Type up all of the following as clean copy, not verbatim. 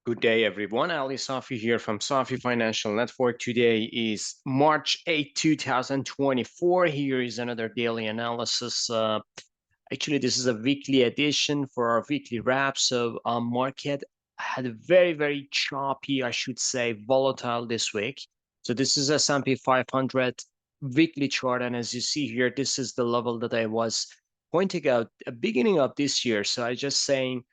Good day, everyone. Ali Safi here from Safi Financial Network. Today is March 8, 2024. Here is another daily analysis. Actually, this is a weekly edition for our weekly wrap. So, market had a very choppy, I should say, volatile this week. So, this is S&P 500 weekly chart, and as you see here, this is the level that I was pointing out at the beginning of this year. So, I just saying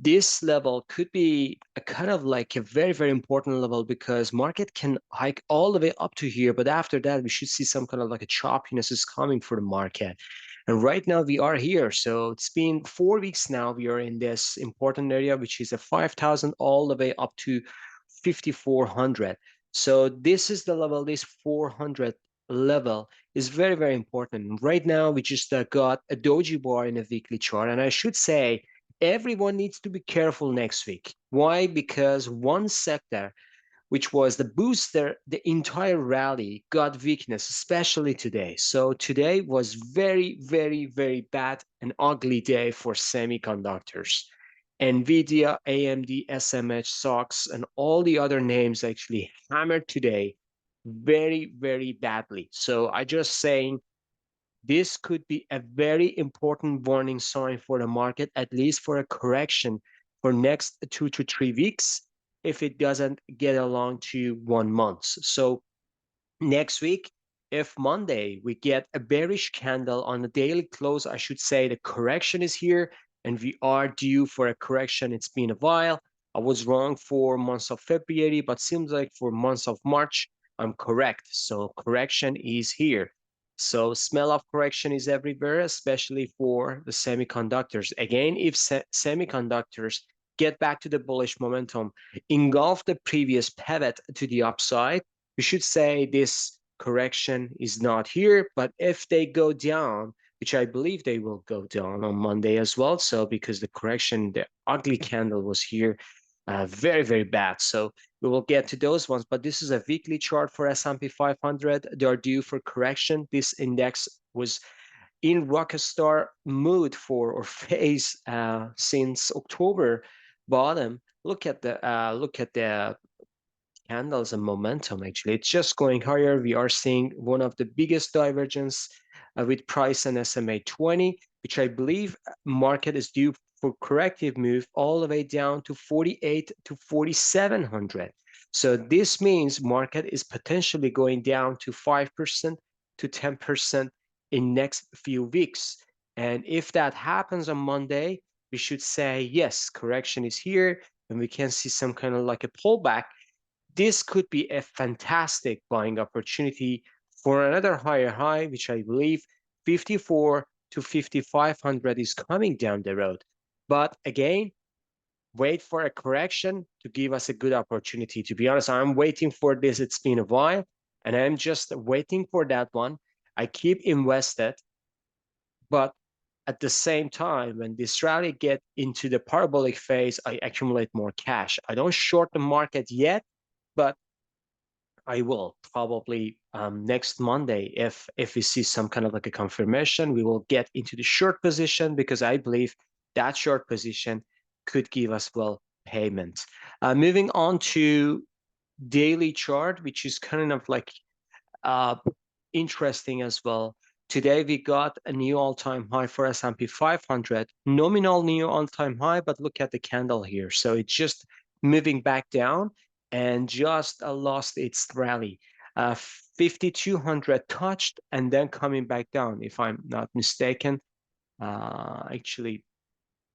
this level could be a kind of like a very important level because market can hike all the way up to here, but after that we should see some kind of like a choppiness is coming for the market. And right now we are here. So it's been 4 weeks now. We are in this important area, which is a 5,000 all the way up to 5,400. So this is the level, this 400 level is very important. Right now we just got a doji bar in a weekly chart, and I should say everyone needs to be careful next week. Why? Because one sector, which was the booster, the entire rally got weakness, especially today. So today was very bad and ugly day for semiconductors. Nvidia, AMD, SMH, SOX, and all the other names actually hammered today very badly. So I just saying this could be a very important warning sign for the market, at least for a correction for next 2 to 3 weeks, if it doesn't get along to 1 month. So next week, if Monday we get a bearish candle on the daily close, I should say the correction is here and we are due for a correction. It's been a while. I was wrong for months of February, but seems like for months of March, I'm correct. So correction is here. So smell of correction is everywhere, especially for the semiconductors. Again, if semiconductors get back to the bullish momentum, engulf the previous pivot to the upside, we should say this correction is not here. But if they go down, which I believe they will go down on Monday as well, so because the correction, the ugly candle was here, very bad. So we will get to those ones, but this is a weekly chart for S&P 500. They are due for correction. This index was in rockstar mood for or phase since October bottom. Look at the candles and momentum. Actually, it's just going higher. We are seeing one of the biggest divergence with price and SMA 20, which I believe market is due for corrective move all the way down to 48 to 4,700. So this means market is potentially going down to 5% to 10% in next few weeks. And if that happens on Monday, we should say, yes, correction is here, and we can see some kind of like a pullback. This could be a fantastic buying opportunity for another higher high, which I believe 54 to 5,500 is coming down the road. But again, wait for a correction to give us a good opportunity. To be honest, I'm waiting for this. It's been a while, and I'm just waiting for that one. I keep invested, but at the same time, when this rally get into the parabolic phase, I accumulate more cash. I don't short the market yet, but I will probably next Monday if we see some kind of like a confirmation, we will get into the short position because I believe that short position could give us well payment. Moving on to daily chart, which is kind of like uh, interesting as well. Today we got a new all-time high for S&P 500, nominal new all-time high, but look at the candle here. So it's just moving back down and just lost its rally. 5,200 touched and then coming back down, if I'm not mistaken. Actually,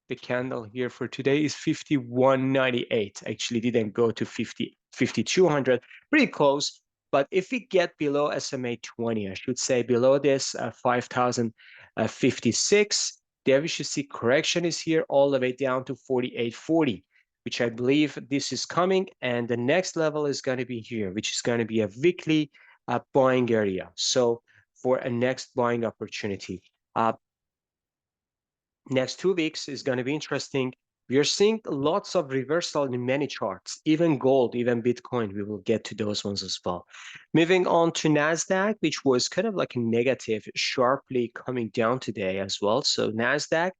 the candle here for today is 51.98. Actually, didn't go to 5,200, pretty close. But if we get below SMA 20, I should say below this 5,056, there we should see correction is here all the way down to 48.40, which I believe this is coming. And the next level is going to be here, which is going to be a weekly buying area. So for a next buying opportunity. Next 2 weeks is going to be interesting. We are seeing lots of reversal in many charts, even gold, even Bitcoin. We will get to those ones as well. Moving on to Nasdaq, which was kind of like a negative, sharply coming down today as well. So Nasdaq,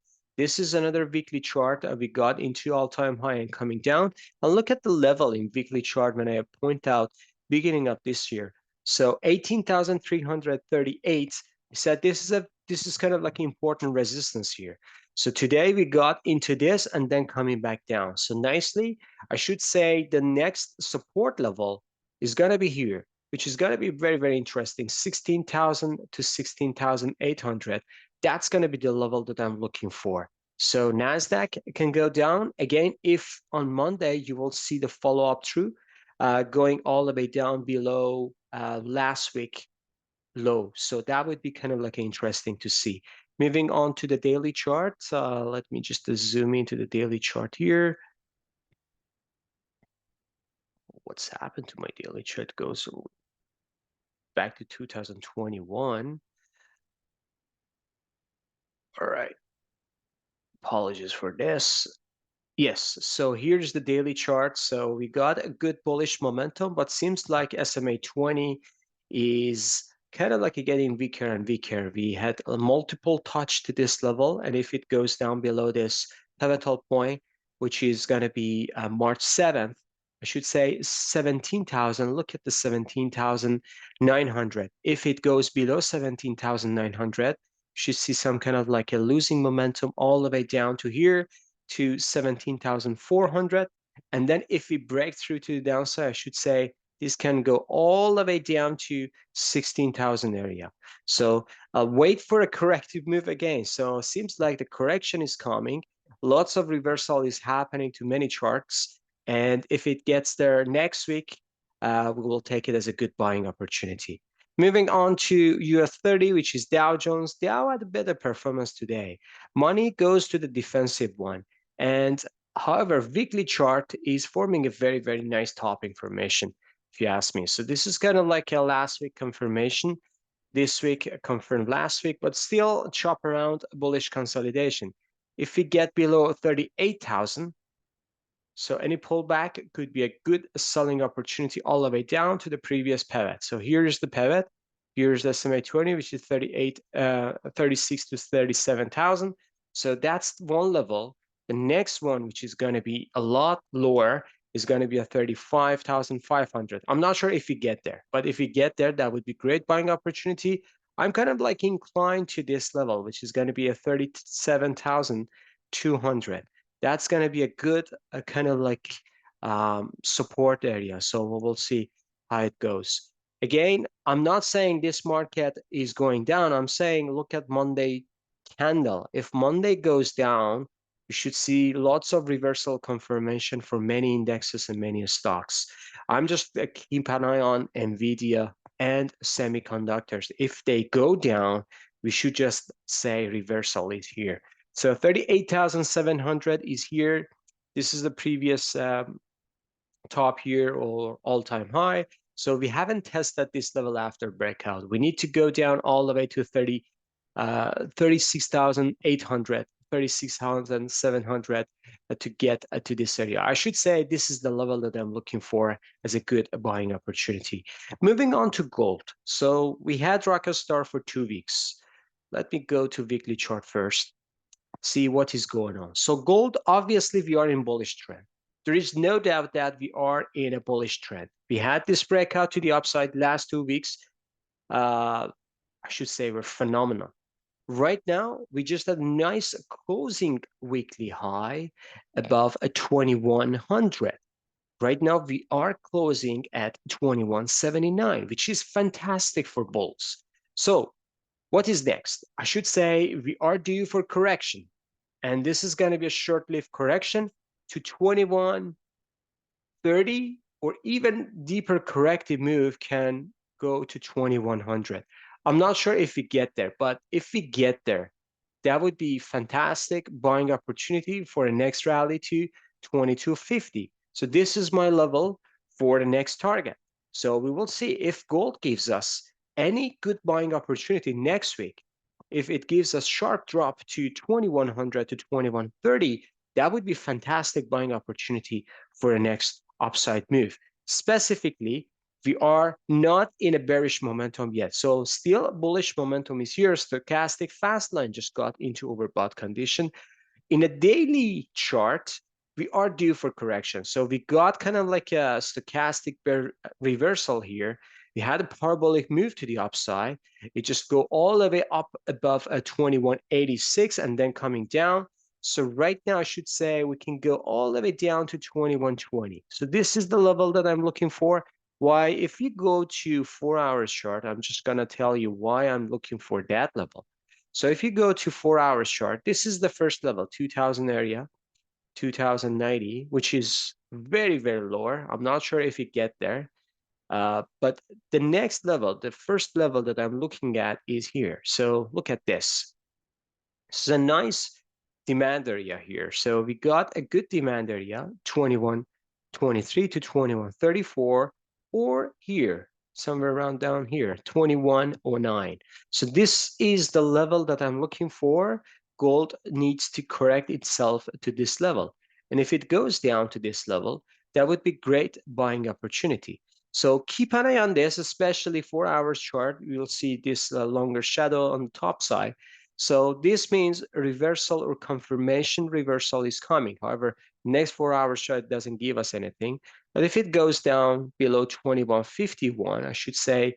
This is another weekly chart. We got into all-time high and coming down. And look at the level in weekly chart when I point out beginning of this year. So 18,338. I said this is kind of like important resistance here. So today we got into this and then coming back down. So nicely, I should say the next support level is going to be here, which is going to be very, very interesting. 16,000 to 16,800. That's going to be the level that I'm looking for. So Nasdaq can go down again if on Monday you will see the follow-up through going all the way down below last week low. So that would be kind of like interesting to see. Moving on to the daily chart. Let me just zoom into the daily chart here. What's happened to my daily chart? Goes back to 2021. All right. Apologies for this. Yes, so here's the daily chart. So we got a good bullish momentum, but seems like SMA 20 is kind of like getting weaker and weaker. We had a multiple touch to this level, and if it goes down below this pivotal point, which is going to be March 7th, I should say 17,000. Look at the 17,900. If it goes below 17,900, should see some kind of like a losing momentum all the way down to here to 17,400. And then if we break through to the downside, I should say this can go all the way down to 16,000 area. So wait for a corrective move again. So it seems like the correction is coming. Lots of reversal is happening to many charts. And if it gets there next week, we will take it as a good buying opportunity. Moving on to US 30, which is Dow Jones. Dow had a better performance today. Money goes to the defensive one. And however, weekly chart is forming a very, very nice topping formation, if you ask me. So this is kind of like a last week confirmation. This week confirmed last week, but still chop around bullish consolidation. If we get below 38,000, so any pullback could be a good selling opportunity all the way down to the previous pivot. So here's the pivot. Here's the SMA 20, which is 36 to 37,000. So that's one level. The next one, which is going to be a lot lower, is going to be a 35,500. I'm not sure if we get there, but if we get there, that would be great buying opportunity. I'm kind of like inclined to this level, which is going to be a 37,200. That's going to be a good kind of like support area. So we'll see how it goes. Again, I'm not saying this market is going down. I'm saying look at Monday candle. If Monday goes down, you should see lots of reversal confirmation for many indexes and many stocks. I'm just keep an eye on NVIDIA and semiconductors. If they go down, we should just say reversal is here. So 38,700 is here. This is the previous top here or all-time high. So we haven't tested this level after breakout. We need to go down all the way to 36,800, 36,700 to get to this area. I should say this is the level that I'm looking for as a good buying opportunity. Moving on to gold. So we had Rockstar for 2 weeks. Let me go to weekly chart first, see what is going on. So gold, obviously we are in bullish trend. There is no doubt that we are in a bullish trend. We had this breakout to the upside last 2 weeks. I should say were phenomenal. Right now, we just had a nice closing weekly high above a 2100. Right now, we are closing at 2179, which is fantastic for bulls. So what is next? I should say we are due for correction. And this is going to be a short-lived correction to 2130, or even deeper corrective move can go to 2100. I'm not sure if we get there, but if we get there, that would be fantastic buying opportunity for the next rally to 2250. So this is my level for the next target. So we will see if gold gives us any good buying opportunity next week. If it gives us sharp drop to 2100 to 2130, that would be fantastic buying opportunity for the next upside move. Specifically, we are not in a bearish momentum yet. So still bullish momentum is here. Stochastic fast line just got into overbought condition. In a daily chart, we are due for correction. So we got kind of like a stochastic reversal here. We had a parabolic move to the upside. It just go all the way up above a 2186 and then coming down. So right now, I should say we can go all the way down to 2120. So this is the level that I'm looking for. Why? If you go to 4 hours chart, I'm just going to tell you why I'm looking for that level. So if you go to 4 hours chart, this is the first level, 2000 area, 2090, which is very, very lower. I'm not sure if you get there. But the next level, the first level that I'm looking at is here. So look at this. This is a nice demand area here. So we got a good demand area, 2123 to 2134, or here, somewhere around down here, 2109. So this is the level that I'm looking for. Gold needs to correct itself to this level. And if it goes down to this level, that would be great buying opportunity. So keep an eye on this, especially 4 hours chart. You'll see this longer shadow on the top side. So this means reversal or confirmation reversal is coming. However, next 4 hours chart doesn't give us anything. But if it goes down below 2151, I should say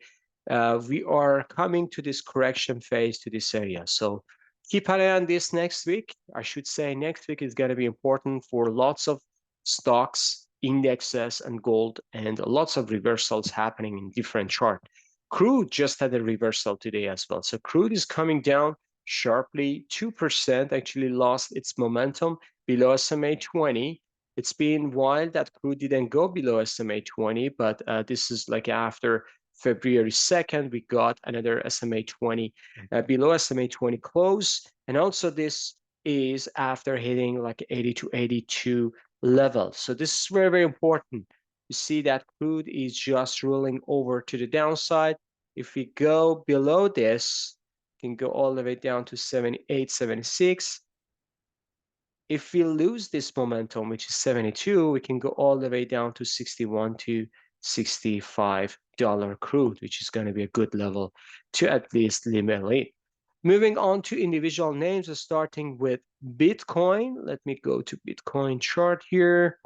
we are coming to this correction phase to this area. So keep an eye on this next week. I should say next week is going to be important for lots of stocks, indexes, and gold, and lots of reversals happening in different charts. Crude just had a reversal today as well. So crude is coming down sharply. 2% actually lost its momentum below SMA 20. It's been a while that crude didn't go below SMA 20, but this is like after February 2nd, we got another SMA 20 below SMA 20 close. And also this is after hitting like 80 to 82 level. So this is very, very important. You see that crude is just rolling over to the downside. If we go below this, can go all the way down to 78, 76. If we lose this momentum, which is 72, we can go all the way down to 61 to $65 crude, which is going to be a good level to at least limit it. Moving on to individual names, starting with Bitcoin. Let me go to Bitcoin chart here.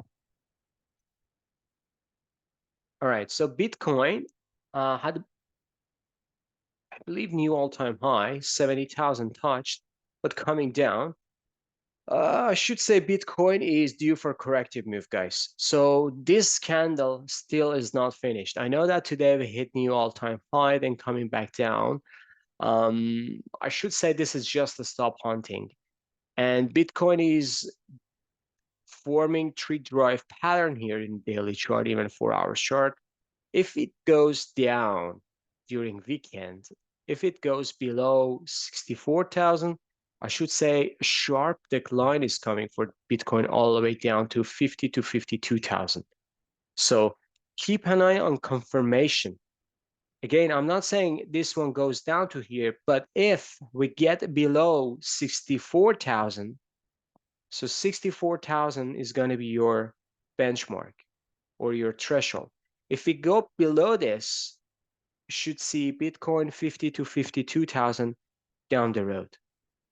All right, so Bitcoin had, I believe, new all-time high, 70,000 touched, but coming down. I should say Bitcoin is due for corrective move, guys. So this candle still is not finished. I know that today we hit new all-time high, then coming back down. I should say this is just a stop hunting. And Bitcoin is forming tree drive pattern here in daily chart, even 4 hours chart. If it goes down during weekend, if it goes below 64,000, I should say a sharp decline is coming for Bitcoin all the way down to 50 to 52,000. So keep an eye on confirmation. Again, I'm not saying this one goes down to here, but if we get below 64,000, so 64,000 is going to be your benchmark or your threshold. If we go below this, you should see Bitcoin 50 to 52,000 down the road.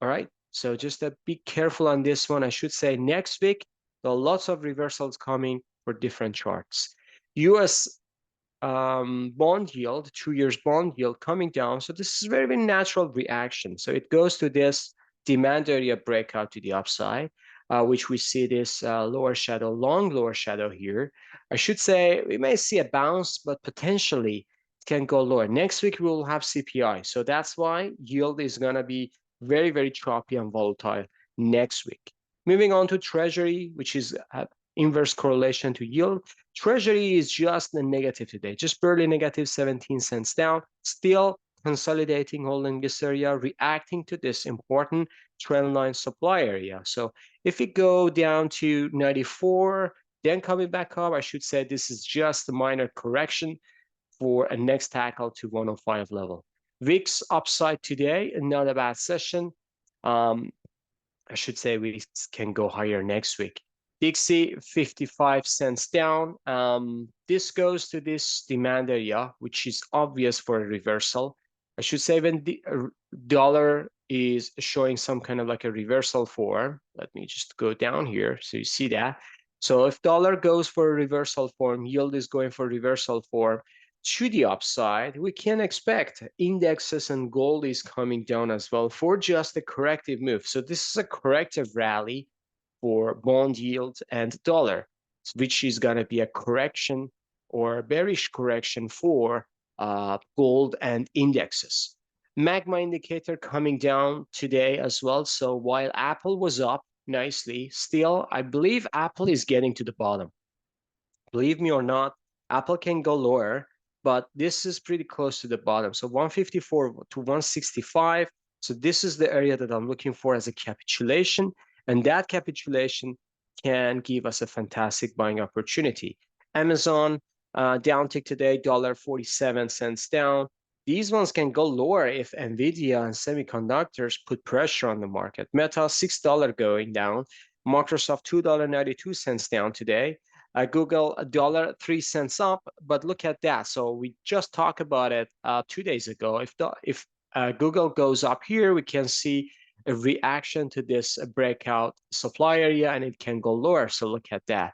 All right. So just be careful on this one. I should say next week, there are lots of reversals coming for different charts. US bond yield, 2 years bond yield coming down. So this is very, very natural reaction. So it goes to this demand area breakout to the upside, which we see this lower shadow, long lower shadow here. I should say we may see a bounce, but potentially it can go lower. Next week, we will have CPI. So that's why yield is going to be very, very choppy and volatile next week. Moving on to Treasury, which is inverse correlation to yield. Treasury is just a negative today, just barely negative 17 cents down, still consolidating, holding this area, reacting to this important trend line supply area. So if it go down to 94, then coming back up, I should say this is just a minor correction for a next tackle to 105 level. VIX upside today, not a bad session. I should say we can go higher next week. Dixie, 55 cents down. This goes to this demand area, which is obvious for a reversal. I should say when the dollar is showing some kind of like a reversal form. Let me just go down here so you see that. So if dollar goes for a reversal form, yield is going for reversal form to the upside, we can expect indexes and gold is coming down as well for just a corrective move. So this is a corrective rally for bond yield and dollar, which is going to be a correction or a bearish correction for gold and indexes. Magma indicator coming down today as well. So while Apple was up nicely, still, I believe Apple is getting to the bottom. Believe me or not, Apple can go lower, but this is pretty close to the bottom. So 154 to 165. So this is the area that I'm looking for as a capitulation. And that capitulation can give us a fantastic buying opportunity. Amazon downtick today, $1.47 down. These ones can go lower if Nvidia and semiconductors put pressure on the market. Meta, $6 going down. Microsoft, $2.92 down today. Google, $1.03 up, but look at that. So we just talked about it 2 days ago. If Google goes up here, we can see a reaction to this breakout supply area, and it can go lower. So look at that.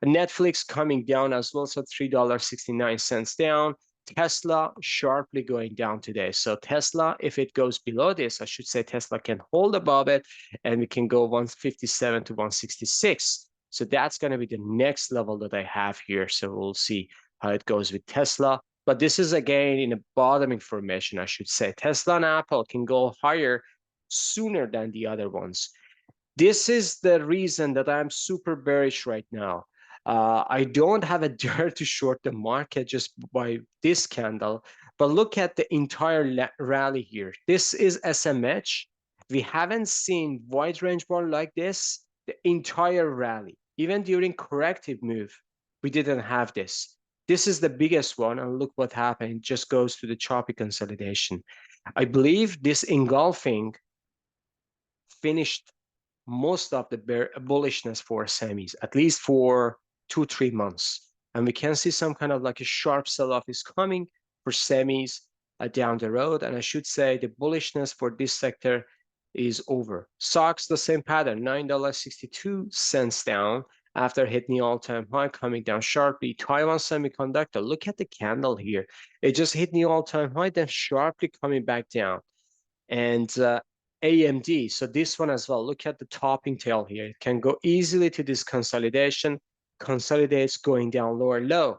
Netflix coming down as well, so $3.69 down. Tesla sharply going down today. So Tesla, if it goes below this, I should say Tesla can hold above it, and we can go 157 to 166. So that's going to be the next level that I have here. So we'll see how it goes with Tesla. But this is again in a bottoming formation, I should say. Tesla and Apple can go higher sooner than the other ones. This is the reason that I'm super bearish right now. I don't have a dare to short the market just by this candle, but look at the entire rally here. This is SMH. We haven't seen wide range bar like this the entire rally. Even during corrective move, we didn't have this. This is the biggest one, and look what happened. It just goes to the choppy consolidation. I believe this engulfing finished most of the bullishness for semis, at least for 2-3 months. And we can see some kind of like a sharp sell-off is coming for semis down the road. And I should say the bullishness for this sector is over. SOX, the same pattern, $9.62 down after hitting the all-time high, coming down sharply. Taiwan Semiconductor, look at the candle here. It just hit the all-time high, then sharply coming back down. And AMD, so this one as well, look at the topping tail here. It can go easily to this consolidation, consolidates going down lower low.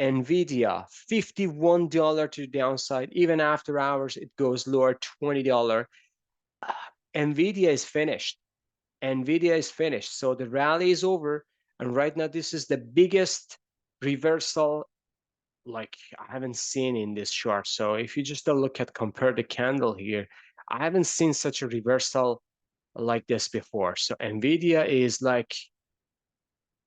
NVIDIA, $51 to the downside. Even after hours, it goes lower, $20. NVIDIA is finished. NVIDIA is finished. So the rally is over. And right now, this is the biggest reversal like I haven't seen in this chart. So if you just look at compare the candle here, I haven't seen such a reversal like this before. So Nvidia is like,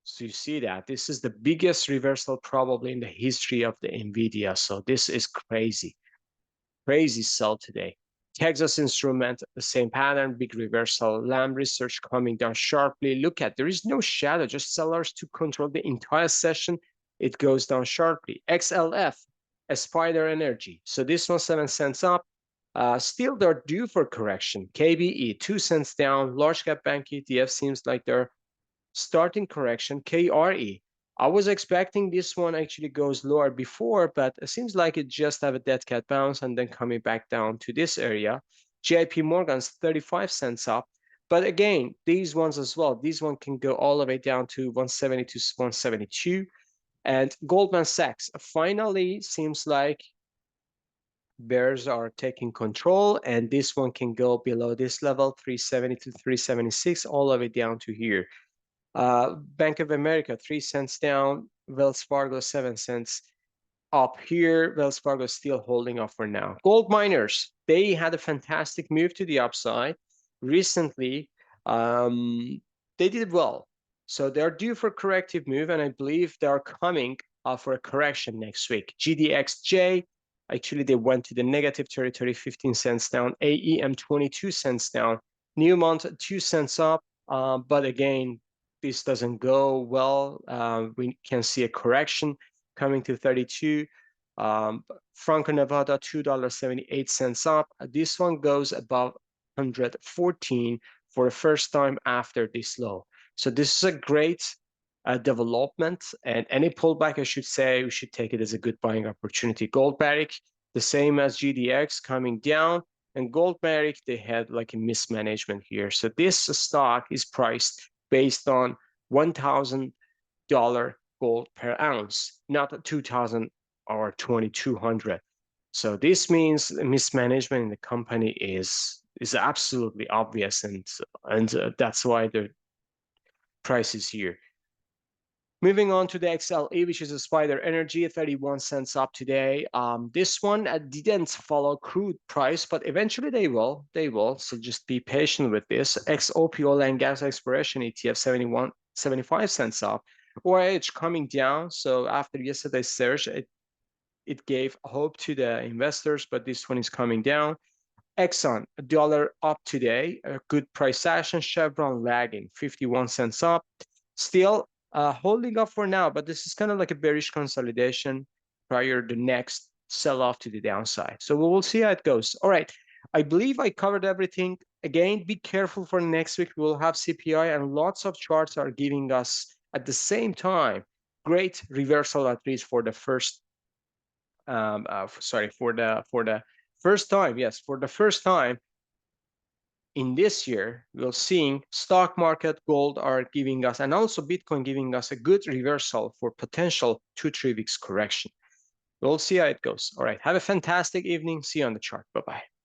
so you see that this is the biggest reversal probably in the history of the Nvidia. So this is crazy, crazy sell today. Texas Instrument, the same pattern, big reversal. Lam Research coming down sharply. Look at, there is no shadow, just sellers to control the entire session. It goes down sharply. XLF, Aspire Energy. So this one 7 cents up. Still, they're due for correction. KBE, 2 cents down. Large cap bank ETF seems like they're starting correction. KRE, I was expecting this one actually goes lower before, but it seems like it just have a dead cat bounce and then coming back down to this area. JP Morgan's 35 cents up. But again, these ones as well, these one can go all the way down to 170 to 172. And Goldman Sachs finally seems like bears are taking control, and this one can go below this level, 370 to 376, all the way down to here. Bank of America, 3 cents down. Wells Fargo, 7 cents up here. Wells Fargo still holding off for now. Gold miners, they had a fantastic move to the upside recently. They did well. So they're due for corrective move, and I believe they're coming for a correction next week. GDXJ, actually, they went to the negative territory, 15 cents down. AEM, 22 cents down. Newmont, 2 cents up. But again, this doesn't go well. We can see a correction coming to 32. Franco Nevada, $2.78 up. This one goes above 114 for the first time after this low. So this is a great development, and any pullback, I should say, we should take it as a good buying opportunity. Gold Barrick, the same as GDX, coming down, and Gold Barrick, they had like a mismanagement here. So this stock is priced based on $1,000 gold per ounce, not 2,000 or 2,200. So this means mismanagement in the company is absolutely obvious, and that's why the price is here. Moving on to the XLE, which is a Spider Energy, 31 cents up today. This one didn't follow crude price, but eventually they will. They will. So just be patient with this. XOP oil and gas exploration ETF, 75 cents up. OIH coming down. So after yesterday's surge, it gave hope to the investors, but this one is coming down. Exxon, $1 up today, a good price action. Chevron lagging, 51 cents up. Still holding up for now, but this is kind of like a bearish consolidation prior to the next sell-off to the downside. So we will see how it goes. All right, I believe I covered everything. Again, be careful for next week. We will have CPI, and lots of charts are giving us at the same time great reversal, at least for the first for the first time. Yes, for the first time in this year, we're seeing stock market, gold are giving us, and also Bitcoin giving us a good reversal for potential 2-3 weeks correction. We'll see how it goes. All right, have a fantastic evening. See you on the chart. Bye-bye.